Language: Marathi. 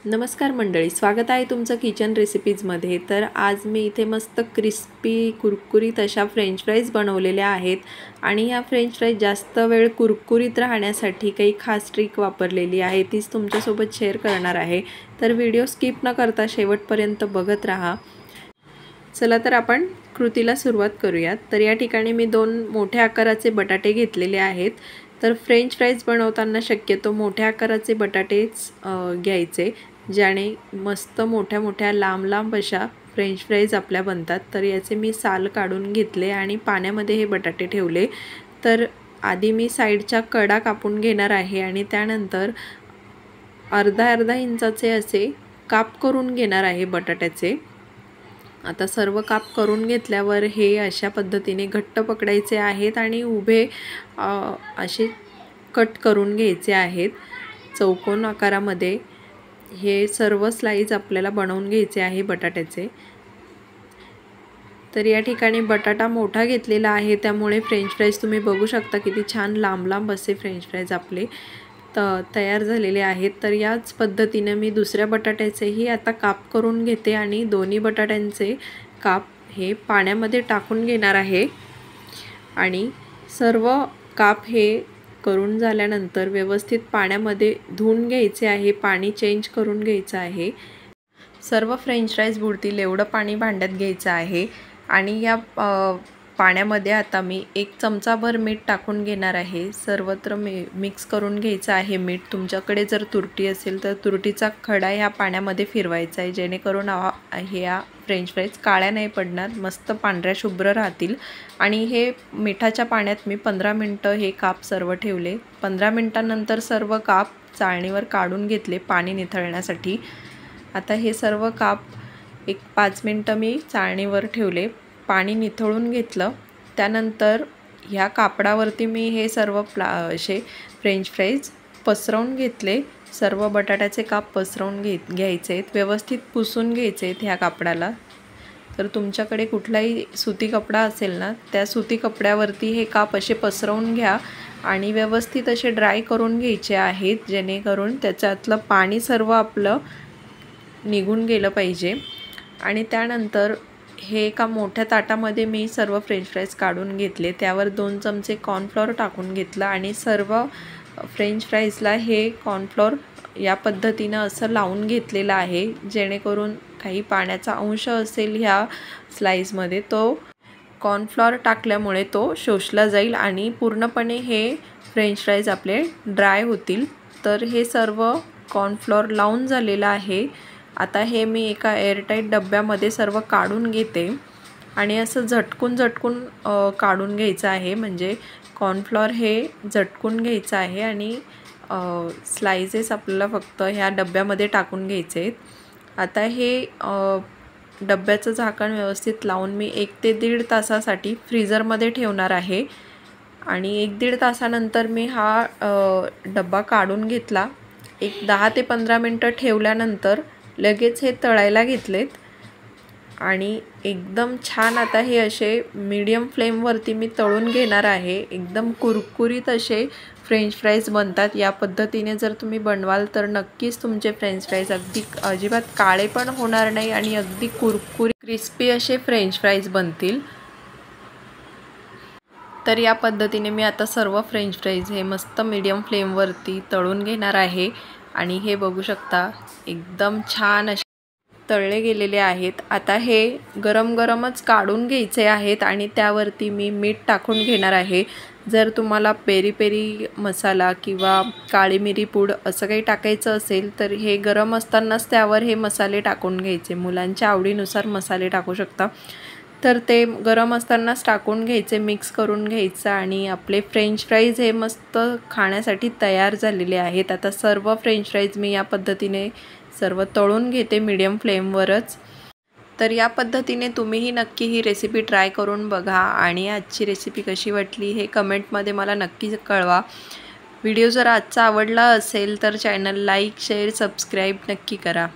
नमस्कार मंडळी, स्वागत आहे तुमचं किचन रेसिपीजमध्ये। तर आज मी इथे मस्त क्रिस्पी कुरकुरीत अशा फ्रेंच फ्राईज बनवलेल्या आहेत आणि या फ्रेंच फ्राईज जास्त वेळ कुरकुरीत राहण्यासाठी काही खास ट्रिक वापरलेली आहे, तीच तुमच्यासोबत शेअर करणार आहे। तर व्हिडिओ स्किप न करता शेवटपर्यंत बघत राहा। चला तर आपण कृतीला सुरुवात करूयात। तर या ठिकाणी मी 2 मोठ्या आकाराचे बटाटे घेतलेले आहेत। तर फ्रेंच फ्राईज बनवताना शक्यतो मोठ्या आकाराचे बटाटेच घ्यायचे, ज्याने मस्त मोठ्या मोठ्या लांब लांब अशा फ्रेंच फ्राईज आपल्या बनतात। तर याचे मी साल काढून घेतले आणि पाण्यामध्ये हे बटाटे ठेवले। तर आधी मी साईडच्या कडा कापून घेणार आहे आणि त्यानंतर अर्धा इंचाचे असे काप करून घेणार आहे बटाट्याचे। आता सर्व काप करून घेतल्यावर हे अशा पद्धतीने घट्ट पकडायचे आहेत आणि उभे असे कट करून घ्यायचे आहेत चौकोन आकारामध्ये। हे सर्व स्लाइस आपल्याला बनवून घ्यायचे आहे बटाट्याचे। तर या ठिकाणी बटाटा मोठा घेतलेला आहे, त्यामुळे फ्रेंच फ्राईज तुम्ही बघू शकता किती छान लांब लांब असे फ्रेंच फ्राईज आपले तयार झालेले आहेत। तर याच पद्धतीने मी दुसऱ्या बटाट्याचेही आता काप करून घेते आणि दोन्ही बटाट्यांचे काप हे पाण्यामध्ये टाकून घेणार आहे आणि सर्व काप हे करून झाल्यानंतर व्यवस्थित पाण्यामध्ये धुवून घ्यायचे आहे, पाणी चेंज करून घ्यायचं आहे। सर्व फ्रेंच फ्राईज बुडतील एवढं पाणी भांड्यात घ्यायचं आहे आणि या पाण्यामध्ये आता मी 1 चमचाभर मीठ टाकून घेणार आहे। सर्वत्र मिक्स करून घ्यायचं आहे मीठ। तुमच्याकडे जर तुरटी असेल तर तुरटीचा खडा ह्या पाण्यामध्ये फिरवायचा आहे, जेणेकरून ह्या फ्रेंच फ्राईज काळ्या नाही पडणार, मस्त पांढऱ्या शुभ्र राहतील। आणि हे मिठाच्या पाण्यात मी 15 मिनिटं हे काप सर्व ठेवले। 15 मिनिटांनंतर सर्व काप चाळणीवर काढून घेतले पाणी निथळण्यासाठी। आता हे सर्व काप 5 मिनिटं मी चाळणीवर ठेवले, पाणी निथळून घेतलं। त्यानंतर ह्या कापडावरती मी हे सर्व असे फ्रेंच फ्राईज पसरवून घेतले। सर्व बटाट्याचे काप पसरवून घ्यायचे आहेत, व्यवस्थित पुसून घ्यायचे आहेत ह्या कापडाला। तर तुमच्याकडे कुठलाही सुती कपडा असेल ना, त्या सुती कपड्यावरती हे काप असे पसरवून घ्या आणि व्यवस्थित असे ड्राय करून घ्यायचे आहेत, जेणेकरून त्याच्यातलं पाणी सर्व आपलं निघून गेलं पाहिजे। आणि त्यानंतर हे एका मोठ्या ताटामध्ये मी सर्व फ्रेंच फ्राईज काढून घेतले, त्यावर 2 चमचे कॉर्नफ्लॉवर टाकून घेतलं आणि सर्व फ्रेंच फ्राईजला हे कॉर्नफ्लॉवर या पद्धतीनं असं लावून घेतलेलं आहे, जेणेकरून काही पाण्याचा अंश असेल ह्या स्लाइसमध्ये तो कॉर्नफ्लॉवर टाकल्यामुळे तो शोषला जाईल आणि पूर्णपणे हे फ्रेंच फ्राईज आपले ड्राय होतील। तर हे सर्व कॉर्नफ्लॉवर लावून झालेलं आहे। आता हे मी एका एअरटाईट डब्यामध्ये सर्व काढून घेते आणि असं झटकून काढून घ्यायचं आहे, म्हणजे कॉर्नफ्लॉवर हे झटकून घ्यायचं आहे आणि स्लाइसेस आपल्याला फक्त ह्या डब्यामध्ये टाकून घ्यायचे आहेत। आता हे डब्याचं झाकण व्यवस्थित लावून मी 1 ते 1.5 तासासाठी फ्रीझरमध्ये ठेवणार आहे आणि 1-1.5 तासानंतर मी हा डब्बा काढून घेतला। 10 ते 15 मिनिटं ठेवल्यानंतर लगेच हे तळायला घेतलेत आणि एकदम छान आता हे असे मीडियम फ्लेमवरती मी तळून घेणार आहे। एकदम कुरकुरीत असे फ्रेंच फ्राईज बनतात। या पद्धतीने जर तुम्ही बनवाल तर नक्कीच तुमचे फ्रेंच फ्राईज अजिबात काळे पण होणार नाही आणि अगदी कुरकुरीत क्रिस्पी असे फ्रेंच फ्राईज बनतील। तर या पद्धतीने मी आता सर्व फ्रेंच फ्राईज हे मस्त मीडियम फ्लेमवरती तळून घेणार आहे आणि हे बघू शकता एकदम छान असे तळले गेलेले आहेत। आता हे गरमच काढून घ्यायचे आहेत आणि त्यावरती मी मीठ टाकून घेणार आहे। जर तुम्हाला पेरी पेरी मसाला किंवा काळी मिरी पूड असं काही टाकायचं असेल तर हे गरम असतानाच त्यावर हे मसाले टाकून घ्यायचे। मुलांच्या आवडीनुसार मसाले टाकू शकता, तर ते गरम असतानाच टाकून घ्यायचे, मिक्स करून घ्यायचं आणि आपले फ्रेंच फ्राईज हे मस्त खाण्यासाठी तयार झालेले आहेत। आता सर्व फ्रेंच फ्राईज मी या पद्धतीने सर्व तळून घेते मीडियम फ्लेमवरच। तर या पद्धतीने तुम्हीही नक्की ही रेसिपी ट्राय करून बघा आणि आजची रेसिपी कशी वाटली हे कमेंटमध्ये मला नक्की कळवा। व्हिडिओ जर आजचा आवडला असेल तर चॅनल लाईक, शेअर, सबस्क्राईब नक्की करा।